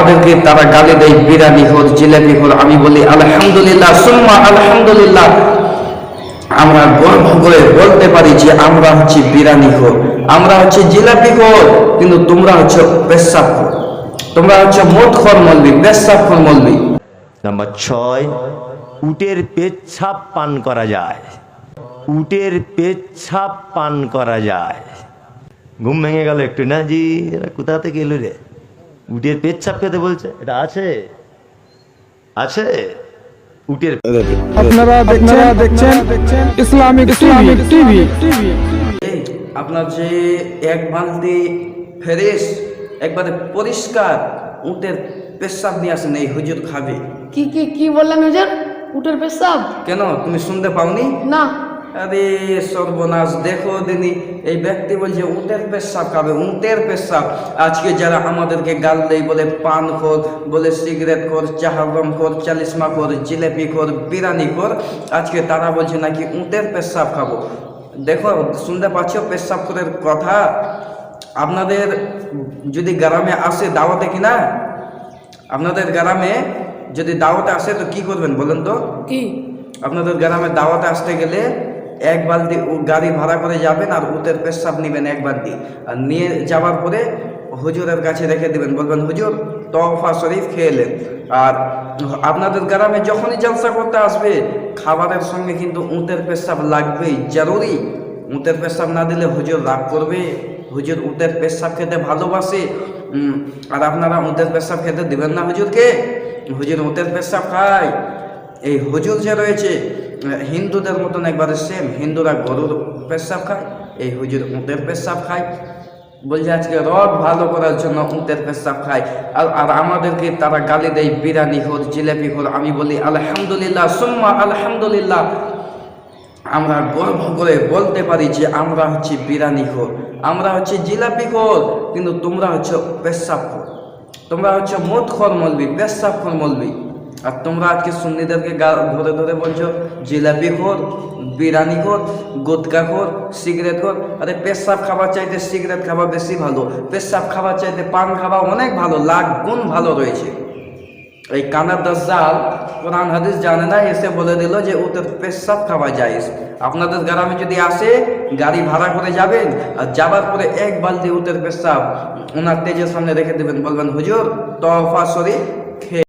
আমাদেরকে তারা গালি দেয় বিরিয়ানি খোর, জিলাপি খোর। আমি বলি আলহামদুলিল্লাহ, সুম্মা আলহামদুলিল্লাহ। আমরা গর্ব করে বলতে পারি যে আমরা হচ্ছে বিরিয়ানি খোর, আমরা হচ্ছে জিলাপি খোর, কিন্তু তোমরা হচ্ছে পেশাব খোর, তোমরা হচ্ছে মদ খোর মৌলবি, পেশাব খোর মৌলবি। নাম্বার 6, উটের পেচ্ছাপ পান করা যায়। উটের পেচ্ছাপ পান করা যায়। ঘুম ভেঙে গেল একটু না, জি এরা কোথা থেকে এলো রে, উটের পেচ্ছাপ খেতে বলছে? এটা আছে আছে উটের। আপনারা দেখছেন ইসলামিক টিভি। আপনার যে এক বালতি ফ্রেশ একবারে পরিষ্কার উটের পেশাব নিয়ে আসেন, এই হুজুর খাবে। কি বললেন হুজুর? উটের পেশাব? কেন তুমি শুনতে পাওনি? না। আরে সর্বনাশ, দেখো দিনী, এই ব্যক্তি বলছে উটের পেশাব খাবে, উটের পেশাব। আজকে যারা আমাদেরকে গাল দেয়, বলে পান খোর, বলে সিগারেট খোর, চাহারম খোর, চালিসমা খোর, জিলেপি খোর, বিরিয়ানি খোর, আজকে তারা বলছে নাকি উটের পেশাব খাবো। দেখো, শুনতে পাচ্ছ পেশাব খোরের কথা? আপনাদের যদি গ্রামে আসে দাওয়াতে, কিনা আপনাদের গ্রামে যদি দাওয়াতে আসে তো কি করবেন বলেন তো? কি? আপনাদের গ্রামে দাওয়াতে আসতে গেলে এক বালতি গাড়ি ভাড়া করে যাবেন আর উটের পেশাব নেবেন এক বালতি, আর নিয়ে যাওয়ার পরে হুজুরের কাছে রেখে দেবেন, বলবেন হুজুর তওফা শরীফ খেলেন। আর আপনাদের গ্রামে যখনই জলসা করতে আসবে, খাবারের সঙ্গে কিন্তু উটের পেশাব লাগবেই, জরুরি। উটের পেশাব না দিলে হুজুর রাগ করবে। হুজুর উটের পেশাব খেতে ভালোবাসে, আর আপনারা উটের পেশাব খেতে দিবেন না হুজুরকে? হুজুর উটের পেশাব খায়। এই হুজুর যে রয়েছে হিন্দুদের মতন একবারে সেম, হিন্দুরা গরুর পেশাব খায়, এই হুজুর উটের পেশাব খায়। বলছে আজকে রব ভালো করার জন্য উটের পেশাব খায়, আর আমাদেরকে তারা গালি দেয় বিরিয়ানি খোর, জিলাপি খোর। আমি বলি আলহামদুলিল্লাহ, সুম্মা আলহামদুলিল্লাহ। আমরা গর্ব করে বলতে পারি যে আমরা হচ্ছে বিরিয়ানি খোর, আমরা হচ্ছে জিলাপি খোর, কিন্তু তোমরা হচ্ছে পেশাব খোর, তোমরা হচ্ছে মদ খোর মৌলবি, পেশাব খোর মৌলবি। আর তোমরা আজকে সুন্নিদেরকে ধরে ধরে বলছো জিলাপি খোর, বিরিয়ানি খোর, গুটকা খোর, সিগারেট খোর। আরে পেশাব খাবার চাইতে সিগারেট খাওয়া বেশি ভালো, পেশাব খাবার চাইতে পান খাওয়া অনেক ভালো, লাখ গুণ ভালো রয়েছে। এই কানার দাজ্জাল কোরআন হাদিস জানে না, এসে বলে দিল যে ওদের পেশাব খাওয়া যায়। আপনাদের গ্রামে যদি আসে, গাড়ি ভাড়া করে যাবেন, আর যাবার পরে এক বালতি উটের পেশাব ওনার তেজের সামনে রেখে দেবেন, বলবেন হুজুর তওফা শরীফ